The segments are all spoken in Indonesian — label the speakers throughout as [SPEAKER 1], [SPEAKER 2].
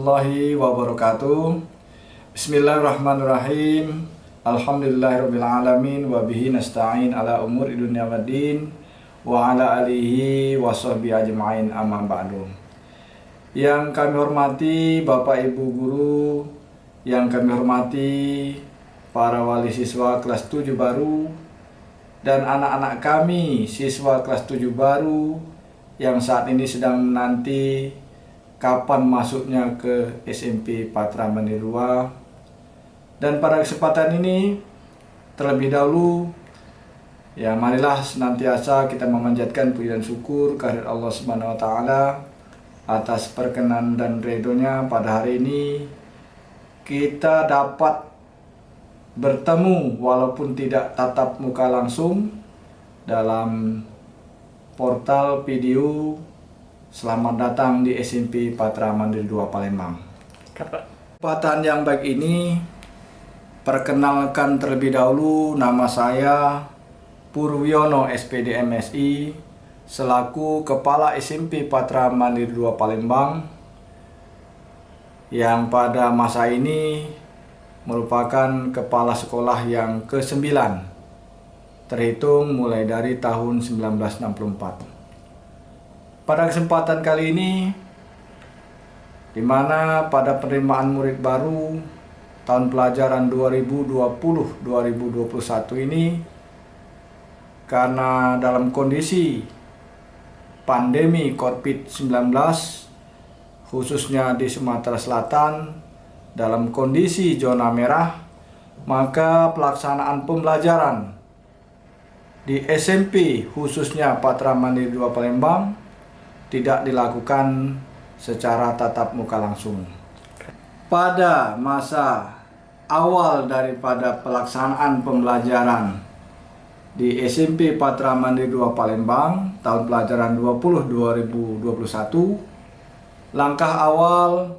[SPEAKER 1] warahmatullahi wabarakatuh. Bismillahirrahmanirrahim. Alhamdulillahirrabbilalamin. Wabihi nasta'in ala umur dunya waddin. Wa ala alihi wa sahbihi ajma'in, amma ba'du. Yang kami hormati Bapak Ibu Guru, yang kami hormati para wali siswa kelas 7 baru, dan anak-anak kami siswa kelas 7 baru yang saat ini sedang menanti kapan masuknya ke SMP Patra Mandiri 2. Dan pada kesempatan ini terlebih dahulu ya marilah senantiasa kita memanjatkan puji dan syukur kehadirat Allah Subhanahu wa taala atas perkenan dan ridhonya pada hari ini kita dapat bertemu walaupun tidak tatap muka langsung dalam portal video. Selamat datang di SMP Patra Mandiri 2 Palembang. Kesempatan yang baik ini, perkenalkan terlebih dahulu, nama saya Purwiono SPD MSI selaku Kepala SMP Patra Mandiri 2 Palembang yang pada masa ini merupakan kepala sekolah yang ke-9 terhitung mulai dari tahun 1964. Pada kesempatan kali ini, di mana pada penerimaan murid baru tahun pelajaran 2020-2021 ini, karena dalam kondisi pandemi COVID-19, khususnya di Sumatera Selatan, dalam kondisi zona merah, maka pelaksanaan pembelajaran di SMP khususnya Patra Mandiri 2 Palembang tidak dilakukan secara tatap muka langsung. Pada masa awal daripada pelaksanaan pembelajaran di SMP Patra Mandiri 2 Palembang tahun pelajaran 2021, langkah awal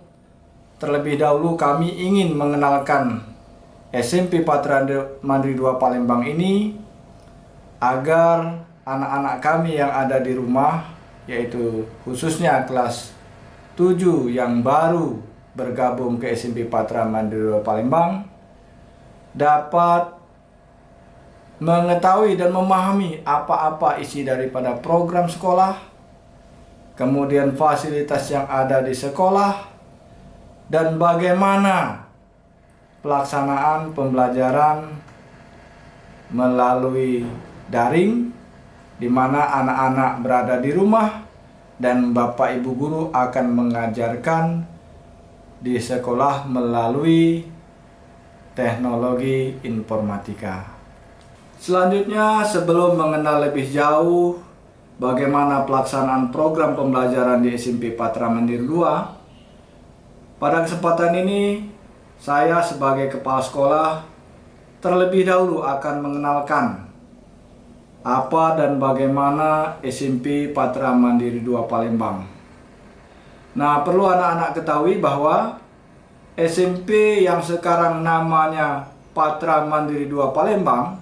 [SPEAKER 1] terlebih dahulu kami ingin mengenalkan SMP Patra Mandiri 2 Palembang ini agar anak-anak kami yang ada di rumah, yaitu khususnya kelas 7 yang baru bergabung ke SMP Patra Mandiri 2 Palembang, dapat mengetahui dan memahami apa-apa isi daripada program sekolah, kemudian fasilitas yang ada di sekolah, dan bagaimana pelaksanaan pembelajaran melalui daring, di mana anak-anak berada di rumah dan Bapak Ibu Guru akan mengajarkan di sekolah melalui teknologi informatika. Selanjutnya, sebelum mengenal lebih jauh bagaimana pelaksanaan program pembelajaran di SMP Patra Mandiri 2, pada kesempatan ini saya sebagai kepala sekolah terlebih dahulu akan mengenalkan apa dan bagaimana SMP Patra Mandiri 2 Palembang. Nah, perlu anak-anak ketahui bahwa SMP yang sekarang namanya Patra Mandiri 2 Palembang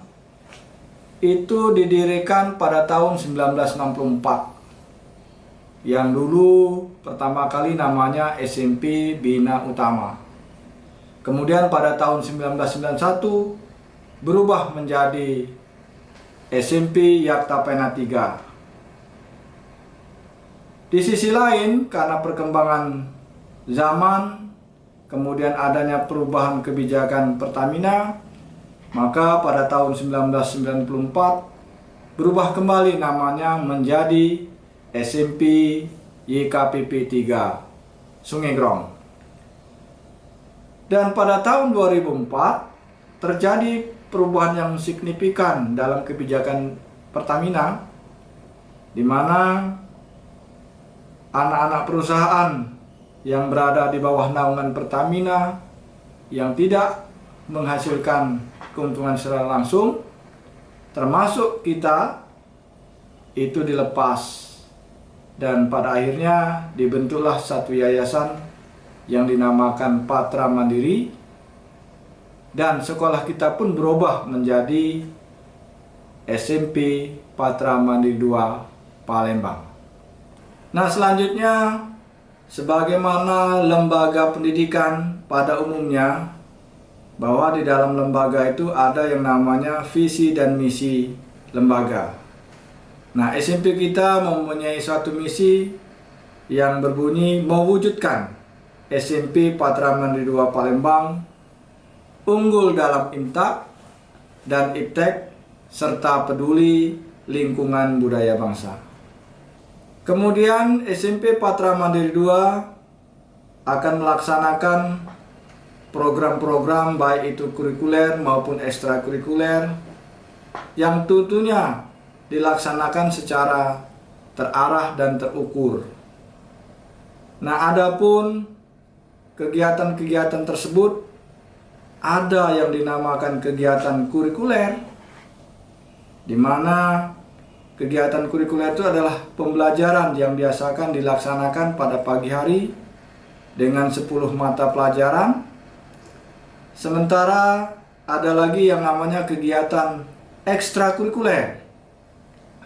[SPEAKER 1] itu didirikan pada tahun 1964. Yang dulu pertama kali namanya SMP Bina Utama. Kemudian pada tahun 1991 berubah menjadi SMP Yaktapena 3. Di sisi lain, karena perkembangan zaman, kemudian adanya perubahan kebijakan Pertamina, maka pada tahun 1994 berubah kembali namanya menjadi SMP YKPP 3 Sungai Grong. Dan pada tahun 2004 terjadi perubahan yang signifikan dalam kebijakan Pertamina, di mana anak-anak perusahaan yang berada di bawah naungan Pertamina yang tidak menghasilkan keuntungan secara langsung, termasuk kita, itu dilepas. Dan pada akhirnya dibentuklah satu yayasan yang dinamakan Patra Mandiri, dan sekolah kita pun berubah menjadi SMP Patra Mandiri 2 Palembang. Nah, selanjutnya sebagaimana lembaga pendidikan pada umumnya, bahwa di dalam lembaga itu ada yang namanya visi dan misi lembaga. Nah, SMP kita mempunyai suatu misi yang berbunyi mewujudkan SMP Patra Mandiri 2 Palembang unggul dalam IMTA dan IPTEK serta peduli lingkungan budaya bangsa. Kemudian SMP Patra Mandiri 2 akan melaksanakan program-program baik itu kurikuler maupun ekstrakurikuler yang tentunya dilaksanakan secara terarah dan terukur. Nah, adapun kegiatan-kegiatan tersebut ada yang dinamakan kegiatan kurikuler, di mana kegiatan kurikuler itu adalah pembelajaran yang biasakan dilaksanakan pada pagi hari dengan 10 mata pelajaran. Sementara ada lagi yang namanya kegiatan ekstrakurikuler,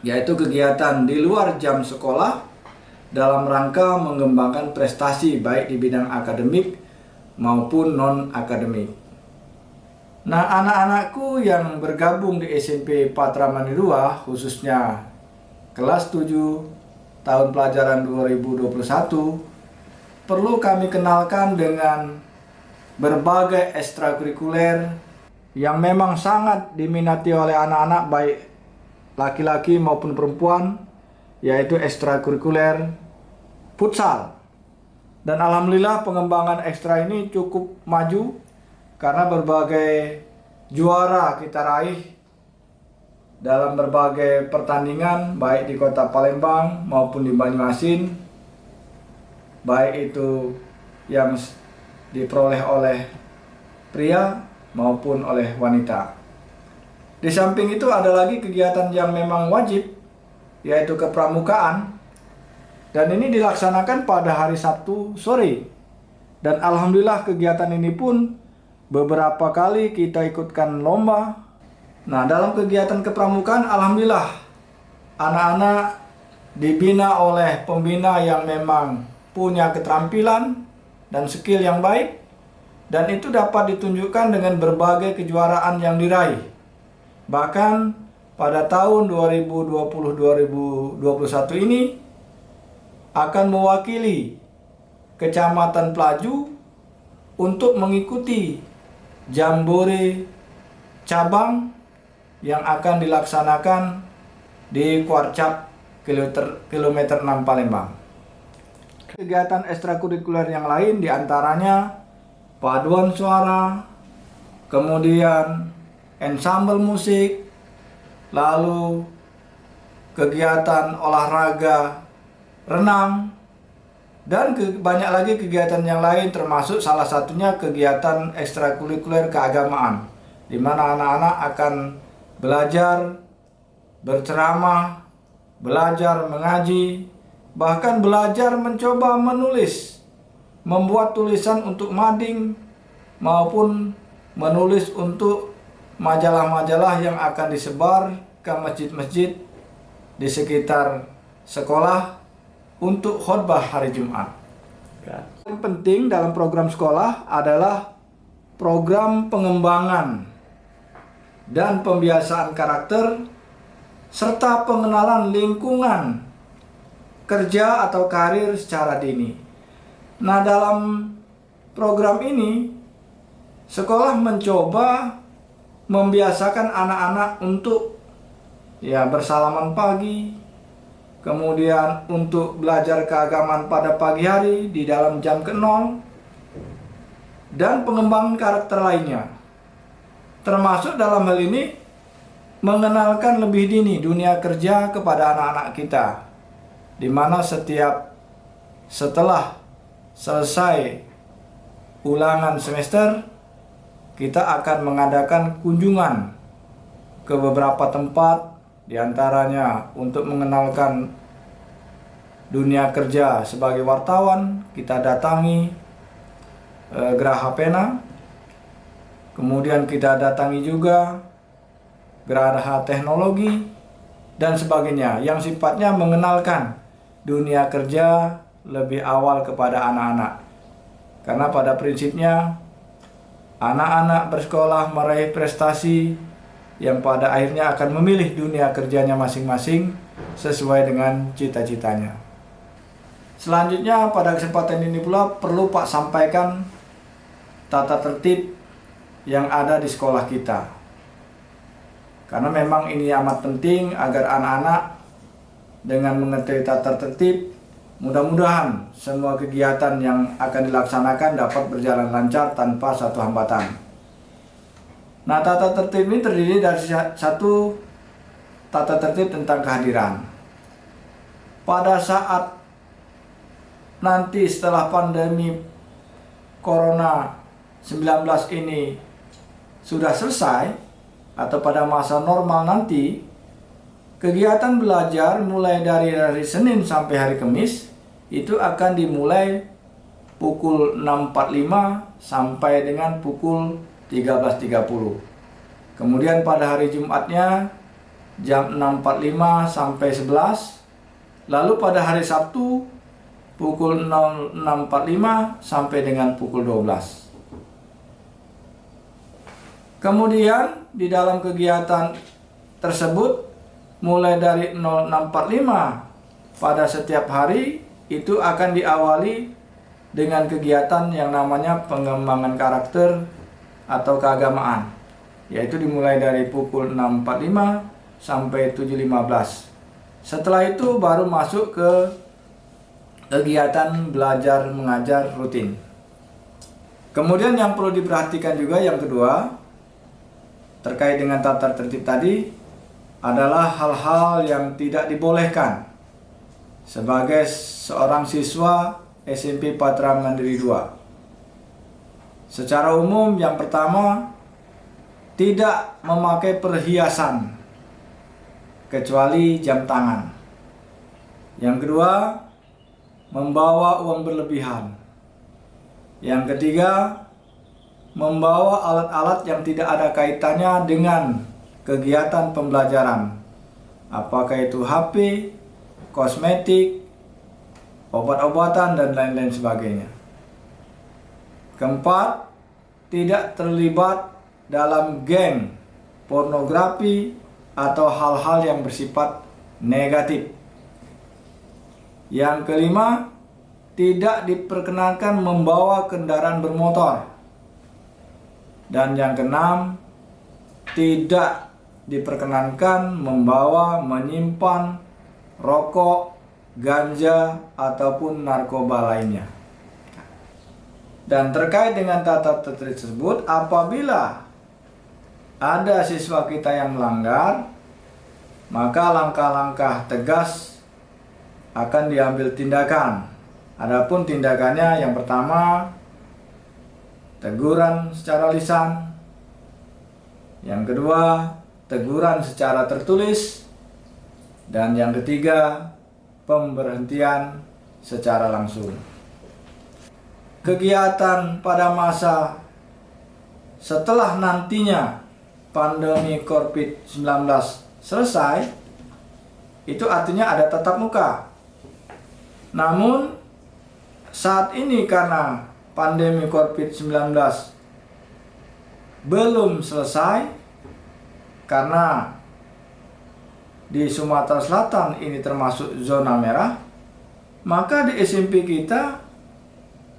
[SPEAKER 1] yaitu kegiatan di luar jam sekolah dalam rangka mengembangkan prestasi baik di bidang akademik maupun non-akademik. Nah, anak-anakku yang bergabung di SMP Patra Mandiri 2, khususnya kelas 7 tahun pelajaran 2021, perlu kami kenalkan dengan berbagai ekstrakurikuler yang memang sangat diminati oleh anak-anak baik laki-laki maupun perempuan, yaitu ekstrakurikuler futsal. Dan alhamdulillah pengembangan ekstra ini cukup maju karena berbagai juara kita raih dalam berbagai pertandingan baik di kota Palembang maupun di Banyuasin, baik itu yang diperoleh oleh pria maupun oleh wanita. Di samping itu ada lagi kegiatan yang memang wajib, yaitu kepramukaan, dan ini dilaksanakan pada hari Sabtu sore. Dan alhamdulillah kegiatan ini pun beberapa kali kita ikutkan lomba. Nah, dalam kegiatan kepramukaan alhamdulillah anak-anak dibina oleh pembina yang memang punya keterampilan dan skill yang baik, dan itu dapat ditunjukkan dengan berbagai kejuaraan yang diraih. Bahkan pada tahun 2020-2021 ini akan mewakili Kecamatan Pelaju untuk mengikuti jambore cabang yang akan dilaksanakan di Kuarcap kilometer 6 Palembang. Kegiatan ekstrakurikuler yang lain diantaranya paduan suara, kemudian ensemble musik, lalu kegiatan olahraga renang, dan banyak lagi kegiatan yang lain, termasuk salah satunya kegiatan ekstrakurikuler keagamaan, di mana anak-anak akan belajar berceramah, belajar mengaji, bahkan belajar mencoba menulis, membuat tulisan untuk mading maupun menulis untuk majalah-majalah yang akan disebar ke masjid-masjid di sekitar sekolah untuk khutbah hari Jumat. Yang penting dalam program sekolah adalah program pengembangan dan pembiasaan karakter serta pengenalan lingkungan kerja atau karir secara dini. Nah, dalam program ini sekolah mencoba membiasakan anak-anak untuk bersalaman pagi, kemudian untuk belajar keagamaan pada pagi hari di dalam jam ke-0, dan pengembangan karakter lainnya. Termasuk dalam hal ini mengenalkan lebih dini dunia kerja kepada anak-anak kita, di mana setelah selesai ulangan semester, kita akan mengadakan kunjungan ke beberapa tempat, diantaranya untuk mengenalkan dunia kerja sebagai wartawan. Kita datangi Geraha Pena, kemudian kita datangi juga Geraha Teknologi dan sebagainya, yang sifatnya mengenalkan dunia kerja lebih awal kepada anak-anak. Karena pada prinsipnya anak-anak bersekolah meraih prestasi yang pada akhirnya akan memilih dunia kerjanya masing-masing sesuai dengan cita-citanya. Selanjutnya pada kesempatan ini pula perlu Pak sampaikan tata tertib yang ada di sekolah kita. Karena memang ini amat penting agar anak-anak dengan mengetahui tata tertib, mudah-mudahan semua kegiatan yang akan dilaksanakan dapat berjalan lancar tanpa satu hambatan. Nah, tata tertib ini terdiri dari satu tata tertib tentang kehadiran. Pada saat nanti setelah pandemi Corona 19 ini sudah selesai atau pada masa normal nanti, kegiatan belajar mulai dari Senin sampai hari Kamis itu akan dimulai pukul 6.45 sampai dengan pukul 13.30. Kemudian pada hari Jumatnya jam 6.45 sampai 11. Lalu pada hari Sabtu pukul 06.45 sampai dengan pukul 12. Kemudian di dalam kegiatan tersebut mulai dari 06.45 pada setiap hari itu akan diawali dengan kegiatan yang namanya pengembangan karakter atau keagamaan, yaitu dimulai dari pukul 6.45 sampai 7.15. Setelah itu baru masuk ke kegiatan belajar mengajar rutin. Kemudian yang perlu diperhatikan juga yang kedua terkait dengan tata tertib tadi adalah hal-hal yang tidak dibolehkan sebagai seorang siswa SMP Patra Mandiri 2. Secara umum yang pertama, tidak memakai perhiasan kecuali jam tangan. Yang kedua, membawa uang berlebihan. Yang ketiga, membawa alat-alat yang tidak ada kaitannya dengan kegiatan pembelajaran, apakah itu HP, kosmetik, obat-obatan, dan lain-lain sebagainya. Keempat, tidak terlibat dalam geng, pornografi, atau hal-hal yang bersifat negatif. Yang kelima, tidak diperkenankan membawa kendaraan bermotor. Dan yang keenam, tidak diperkenankan membawa, menyimpan rokok, ganja, ataupun narkoba lainnya. Dan terkait dengan tata tertib tersebut, apabila ada siswa kita yang melanggar, maka langkah-langkah tegas akan diambil tindakan. Adapun tindakannya yang pertama, teguran secara lisan. Yang kedua, teguran secara tertulis. Dan yang ketiga, pemberhentian secara langsung. Kegiatan pada masa setelah nantinya pandemi COVID-19 selesai, itu artinya ada tatap muka. Namun saat ini karena pandemi COVID-19 belum selesai, karena di Sumatera Selatan ini termasuk zona merah, maka di SMP kita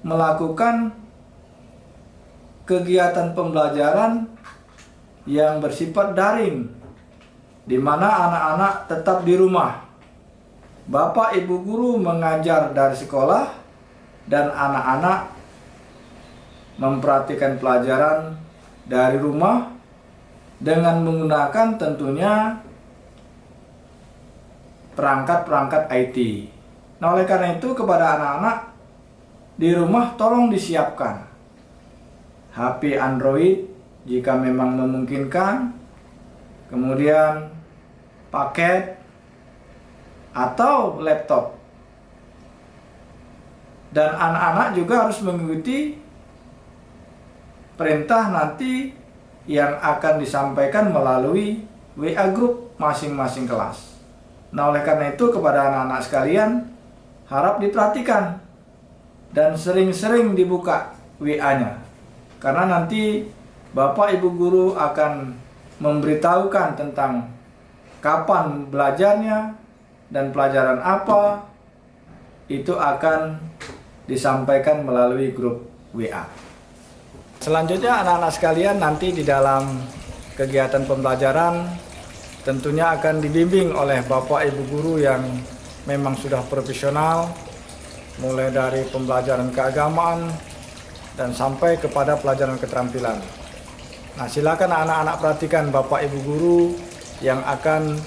[SPEAKER 1] melakukan kegiatan pembelajaran yang bersifat daring, di mana anak-anak tetap di rumah. Bapak ibu guru mengajar dari sekolah dan anak-anak memperhatikan pelajaran dari rumah dengan menggunakan tentunya perangkat-perangkat IT. Nah, oleh karena itu kepada anak-anak di rumah tolong disiapkan HP Android jika memang memungkinkan, kemudian paket atau laptop. Dan anak-anak juga harus mengikuti perintah nanti yang akan disampaikan melalui WA group masing-masing kelas. Nah, oleh karena itu kepada anak-anak sekalian harap diperhatikan dan sering-sering dibuka WA-nya. Karena nanti Bapak Ibu guru akan memberitahukan tentang kapan belajarnya dan pelajaran apa, itu akan disampaikan melalui grup WA. Selanjutnya anak-anak sekalian, nanti di dalam kegiatan pembelajaran tentunya akan dibimbing oleh Bapak Ibu guru yang memang sudah profesional, mulai dari pembelajaran keagamaan dan sampai kepada pelajaran keterampilan. Nah, silakan anak-anak perhatikan Bapak Ibu guru yang akan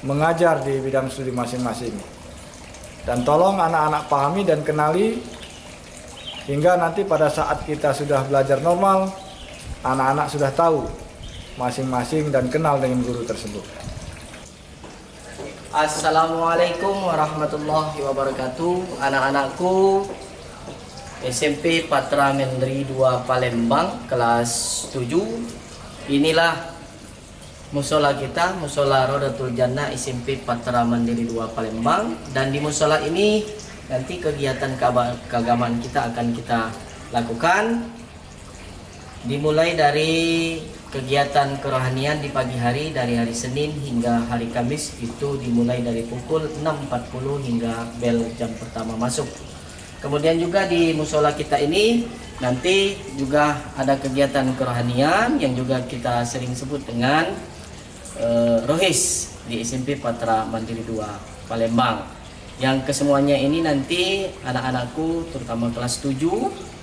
[SPEAKER 1] mengajar di bidang studi masing-masing. Dan tolong anak-anak pahami dan kenali hingga nanti pada saat kita sudah belajar normal, anak-anak sudah tahu masing-masing dan kenal dengan guru tersebut.
[SPEAKER 2] Assalamualaikum warahmatullahi wabarakatuh. Anak-anakku SMP Patra Mandiri 2 Palembang kelas 7. Inilah musola kita, musola Rodatul Jannah SMP Patra Mandiri 2 Palembang. Dan di musola ini nanti kegiatan keagamaan kita akan kita lakukan, dimulai dari kegiatan kerohanian di pagi hari dari hari Senin hingga hari Kamis, itu dimulai dari pukul 6.40 hingga bel jam pertama masuk. Kemudian juga di musola kita ini nanti juga ada kegiatan kerohanian yang juga kita sering sebut dengan Rohis di SMP Patra Mandiri 2 Palembang. Yang kesemuanya ini nanti anak-anakku terutama kelas 7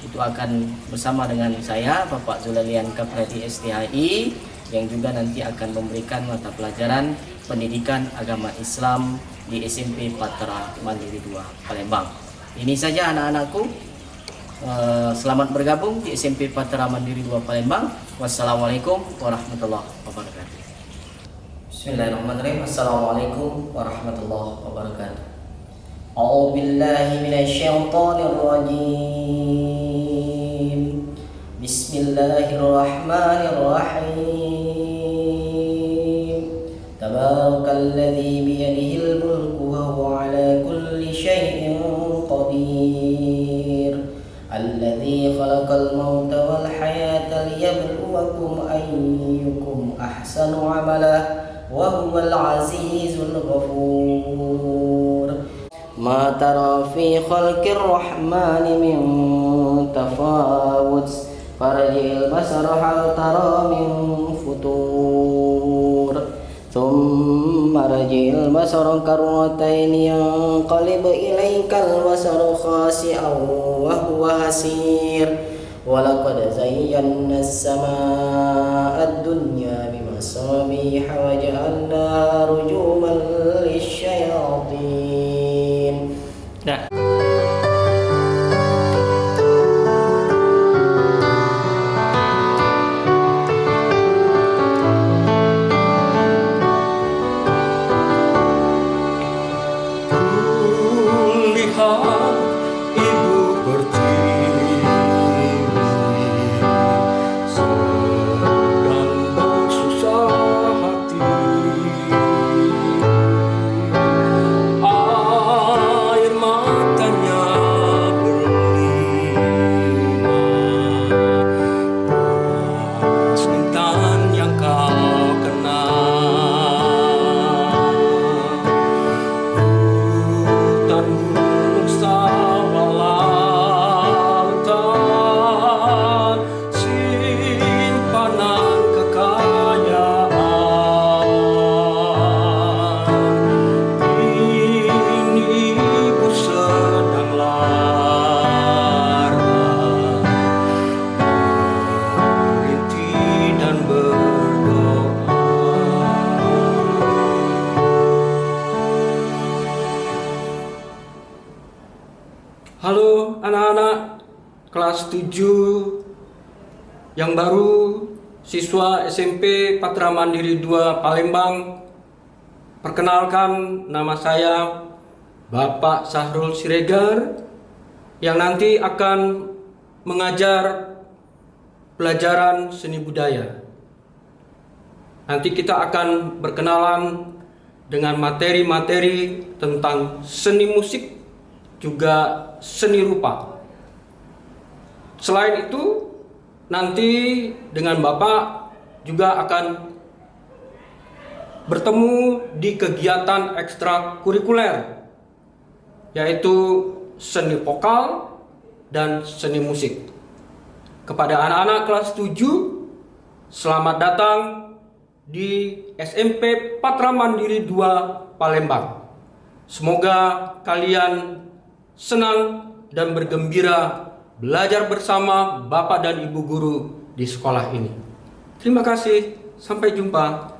[SPEAKER 2] itu akan bersama dengan saya Bapak Zulalian Kapredi STHI yang juga nanti akan memberikan mata pelajaran pendidikan agama Islam di SMP Patra Mandiri 2 Palembang. Ini saja anak-anakku. Selamat bergabung di SMP Patra Mandiri 2 Palembang. Wassalamualaikum warahmatullahi wabarakatuh. Bismillahirrahmanirrahim. Assalamualaikum warahmatullahi wabarakatuh. A'udzu billahi minasyaitonir rajim. Bismillahirrahmanirrahim. Tabarakalladzi biyadihil mulku wa huwa ala kulli syai'in qadir. Alladzi khalaqal mauta wal hayata liyabluwakum ayyukum ahsanu amala wa huwal azizul ghafur. Ma tara fi khalqir rahmani min tafawut farjil basar hal tara min futur thumma rajil basar karratain yanqalib ilaikal basar khasi'an wa huwa hasir wa laqad zayyana as-samaa'a ad-dunya bimasabiha wa ja'alna rujuman lisyayatin. Nah,
[SPEAKER 3] lihat ibu pertiwi sedang bersusah hati. Air matanya berlinang atas intan yang kau kenal. Hutan gunung sawah lautan simpanan kekayaan. Ini ibu sedang lara merintih dan berdoa. Halo anak-anak kelas 7 yang baru, siswa SMP Patra Mandiri 2 Palembang. Perkenalkan, nama saya Bapak Sahrul Siregar yang nanti akan mengajar pelajaran seni budaya. Nanti kita akan berkenalan dengan materi-materi tentang seni musik, juga seni rupa. Selain itu, nanti dengan Bapak juga akan bertemu di kegiatan ekstrakurikuler, yaitu seni vokal dan seni musik. Kepada anak-anak kelas 7, selamat datang di SMP Patra Mandiri 2 Palembang. Semoga kalian senang dan bergembira belajar bersama Bapak dan Ibu guru di sekolah ini. Terima kasih, sampai jumpa.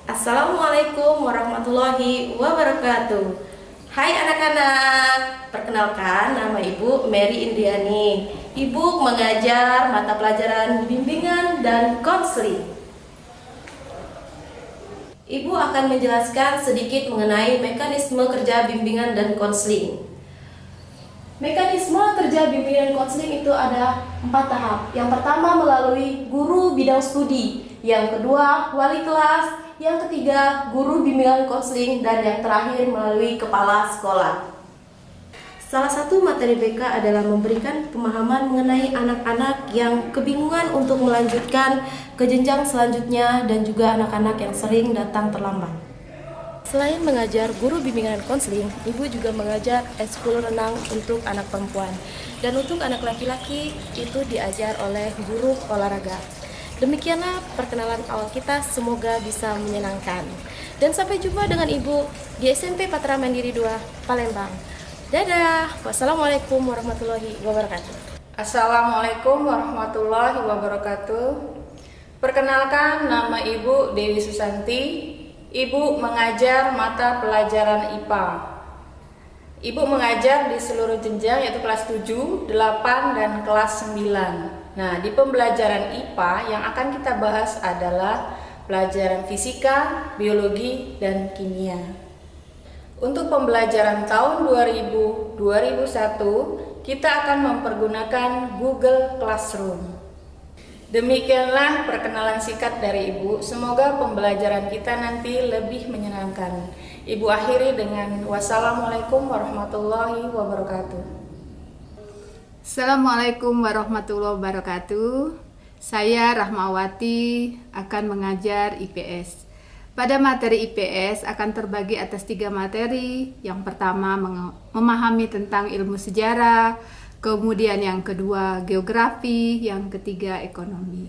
[SPEAKER 4] Assalamualaikum warahmatullahi wabarakatuh. Hai anak-anak, perkenalkan nama Ibu Mary Indiani. Ibu mengajar mata pelajaran bimbingan dan konseling. Ibu akan menjelaskan sedikit mengenai mekanisme kerja bimbingan dan konseling. Mekanisme kerja bimbingan dan konseling itu ada 4 tahap. Yang pertama melalui guru bidang studi, yang kedua wali kelas, yang ketiga guru bimbingan konseling, dan yang terakhir melalui kepala sekolah. Salah satu materi BK adalah memberikan pemahaman mengenai anak-anak yang kebingungan untuk melanjutkan ke jenjang selanjutnya dan juga anak-anak yang sering datang terlambat. Selain mengajar guru bimbingan konseling, Ibu juga mengajar ekskul renang untuk anak perempuan. Dan untuk anak laki-laki itu diajar oleh guru olahraga. Demikianlah perkenalan awal kita, semoga bisa menyenangkan. Dan sampai jumpa dengan Ibu di SMP Patra Mandiri 2 Palembang. Dadah. Wassalamualaikum warahmatullahi wabarakatuh.
[SPEAKER 5] Assalamualaikum warahmatullahi wabarakatuh. Perkenalkan, nama Ibu Dewi Susanti. Ibu mengajar mata pelajaran IPA. Ibu mengajar di seluruh jenjang, yaitu kelas 7, 8, dan kelas 9. Nah, di pembelajaran IPA yang akan kita bahas adalah pelajaran fisika, biologi, dan kimia. Untuk pembelajaran tahun 2000-2001, kita akan mempergunakan Google Classroom. Demikianlah perkenalan singkat dari Ibu. Semoga pembelajaran kita nanti lebih menyenangkan. Ibu akhiri dengan wassalamualaikum warahmatullahi wabarakatuh.
[SPEAKER 6] Assalamualaikum warahmatullahi wabarakatuh. Saya Rahmawati akan mengajar IPS. Pada materi IPS akan terbagi atas 3 materi. Yang pertama memahami tentang ilmu sejarah, kemudian yang kedua geografi, yang ketiga ekonomi.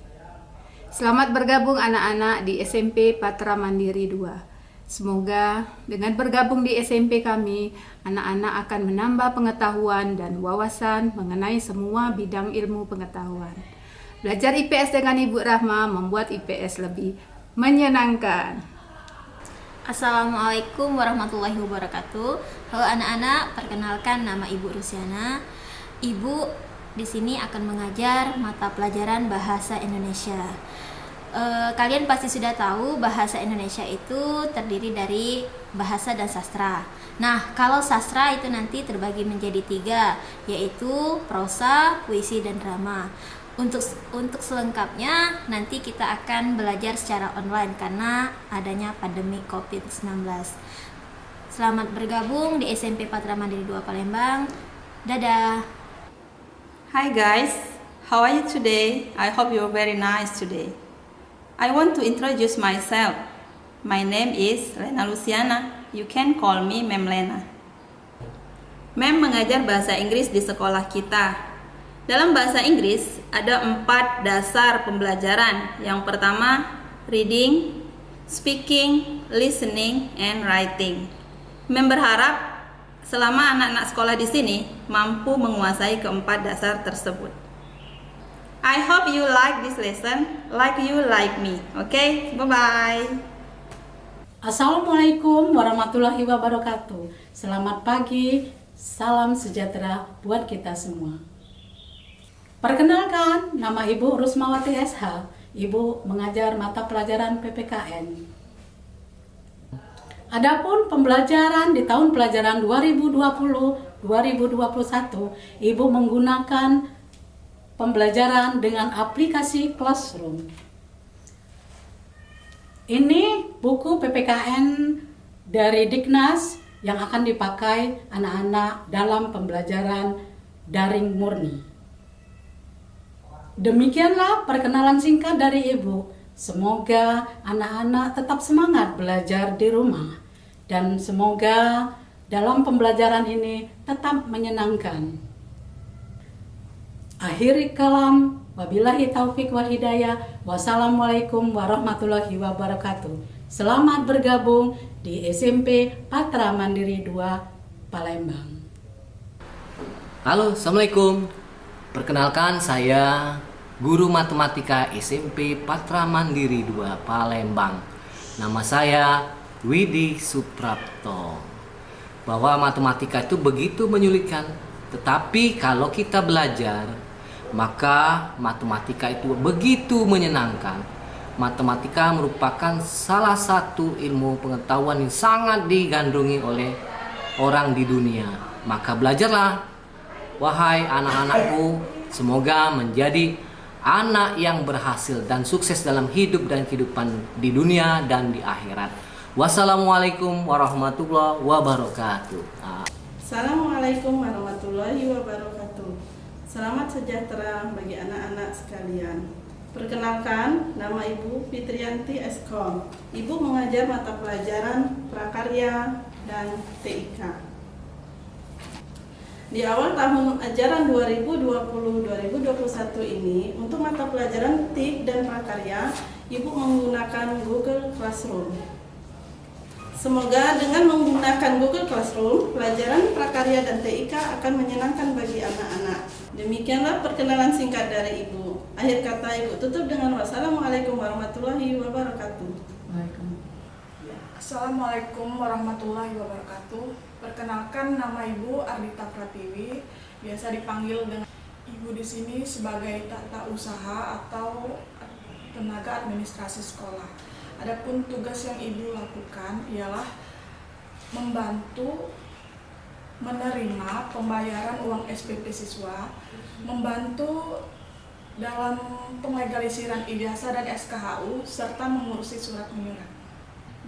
[SPEAKER 6] Selamat bergabung anak-anak di SMP Patra Mandiri 2. Semoga dengan bergabung di SMP kami, anak-anak akan menambah pengetahuan dan wawasan mengenai semua bidang ilmu pengetahuan. Belajar IPS dengan Ibu Rahma membuat IPS lebih menyenangkan.
[SPEAKER 7] Assalamualaikum warahmatullahi wabarakatuh. Halo anak-anak, perkenalkan nama Ibu Rusiana. Ibu di sini akan mengajar mata pelajaran bahasa Indonesia. Kalian pasti sudah tahu bahasa Indonesia itu terdiri dari bahasa dan sastra. Nah, kalau sastra itu nanti terbagi menjadi 3, yaitu prosa, puisi, dan drama. Untuk selengkapnya nanti kita akan belajar secara online karena adanya pandemi COVID-19. Selamat bergabung di SMP Patra Mandiri 2 Palembang. Dadah.
[SPEAKER 8] Hi guys, how are you today? I hope you're very nice today. I want to introduce myself. My name is Lena Luciana. You can call me Mem Lena. Mem mengajar bahasa Inggris di sekolah kita. Dalam bahasa Inggris ada 4 dasar pembelajaran. Yang pertama, reading, speaking, listening, and writing. Mem berharap selama anak-anak sekolah di sini mampu menguasai keempat dasar tersebut. I hope you like this lesson, like you like me. Okay, bye-bye.
[SPEAKER 9] Assalamualaikum warahmatullahi wabarakatuh. Selamat pagi, salam sejahtera buat kita semua. Perkenalkan, nama Ibu Rusmawati SH. Ibu mengajar mata pelajaran PPKN. Adapun pembelajaran di tahun pelajaran 2020-2021, Ibu menggunakan pembelajaran dengan aplikasi Classroom. Ini buku PPKN dari Diknas yang akan dipakai anak-anak dalam pembelajaran daring murni. Demikianlah perkenalan singkat dari Ibu. Semoga anak-anak tetap semangat belajar di rumah dan semoga dalam pembelajaran ini tetap menyenangkan. Akhir kalam, wabillahi taufik wal hidayah. Wassalamualaikum warahmatullahi wabarakatuh. Selamat bergabung di SMP Patra Mandiri 2 Palembang.
[SPEAKER 2] Halo, Assalamualaikum. Perkenalkan, saya guru matematika SMP Patra Mandiri 2 Palembang. Nama saya Widi Suprapto. Bahwa matematika itu begitu menyulitkan, tetapi kalau kita belajar, maka matematika itu begitu menyenangkan. Matematika merupakan salah satu ilmu pengetahuan yang sangat digandrungi oleh orang di dunia. Maka belajarlah, wahai anak-anakku, semoga menjadi anak yang berhasil dan sukses dalam hidup dan kehidupan di dunia dan di akhirat. Wassalamualaikum warahmatullahi wabarakatuh.
[SPEAKER 10] Assalamualaikum warahmatullahi wabarakatuh. Selamat sejahtera bagi anak-anak sekalian. Perkenalkan, nama Ibu Fitrianti Eskom. Ibu mengajar mata pelajaran prakarya dan TIK. Di awal tahun ajaran 2020-2021 ini, untuk mata pelajaran TIK dan prakarya, Ibu menggunakan Google Classroom. Semoga dengan menggunakan Google Classroom, pelajaran prakarya dan TIK akan menyenangkan bagi anak-anak. Demikianlah perkenalan singkat dari Ibu. Akhir kata Ibu tutup dengan wassalamualaikum warahmatullahi wabarakatuh.
[SPEAKER 11] Assalamualaikum warahmatullahi wabarakatuh. Perkenalkan, nama Ibu Ardita Pratiwi, biasa dipanggil dengan Ibu di sini sebagai tata usaha atau tenaga administrasi sekolah. Adapun tugas yang Ibu lakukan ialah membantu menerima pembayaran uang SPP siswa, membantu dalam penglegalisiran ijazah dan SKHU, serta mengurusi surat menyurat.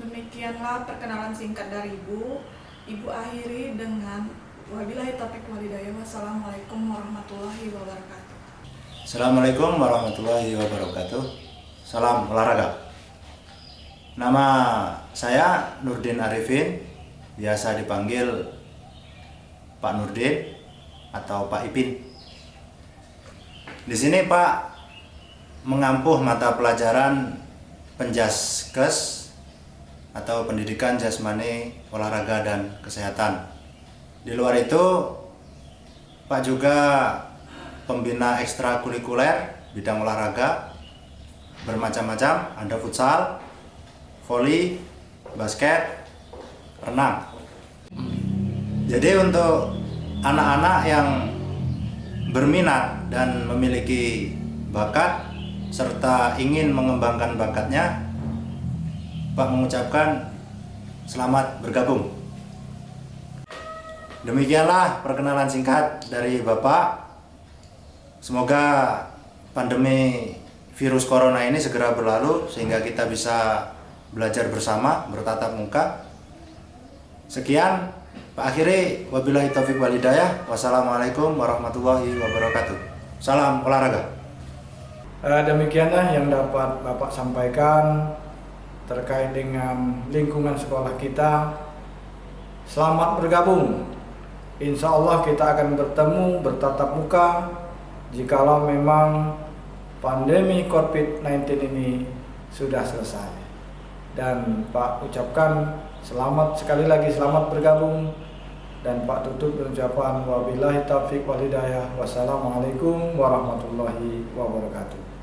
[SPEAKER 11] Demikianlah perkenalan singkat dari Ibu. Ibu akhiri dengan wabillahi taufiq wal hidayah. Wassalamualaikum warahmatullahi wabarakatuh.
[SPEAKER 12] Assalamualaikum warahmatullahi wabarakatuh. Salam olahraga. Nama saya Nurdin Arifin, biasa dipanggil Pak Nurdin atau Pak Ipin. Di sini Pak mengampuh mata pelajaran Penjaskes atau Pendidikan Jasmani, Olahraga dan Kesehatan. Di luar itu Pak juga pembina ekstrakurikuler bidang olahraga bermacam-macam, ada futsal, voli, basket, renang. Jadi untuk anak-anak yang berminat dan memiliki bakat serta ingin mengembangkan bakatnya, Pak mengucapkan selamat bergabung. Demikianlah perkenalan singkat dari Bapak. Semoga pandemi virus corona ini segera berlalu sehingga kita bisa belajar bersama, bertatap muka. Sekian, Pak akhiri, wabillahi taufiq wal hidayah. Wassalamualaikum warahmatullahi wabarakatuh. Salam olahraga.
[SPEAKER 1] Demikianlah yang dapat Bapak sampaikan terkait dengan lingkungan sekolah kita. Selamat bergabung. Insya Allah kita akan bertemu, bertatap muka jikalau memang pandemi COVID-19 ini sudah selesai. Dan Pak ucapkan selamat sekali lagi, selamat bergabung. Dan Pak tutup dengan ucapan wabillahi taufiq wal hidayah. Wassalamualaikum warahmatullahi wabarakatuh.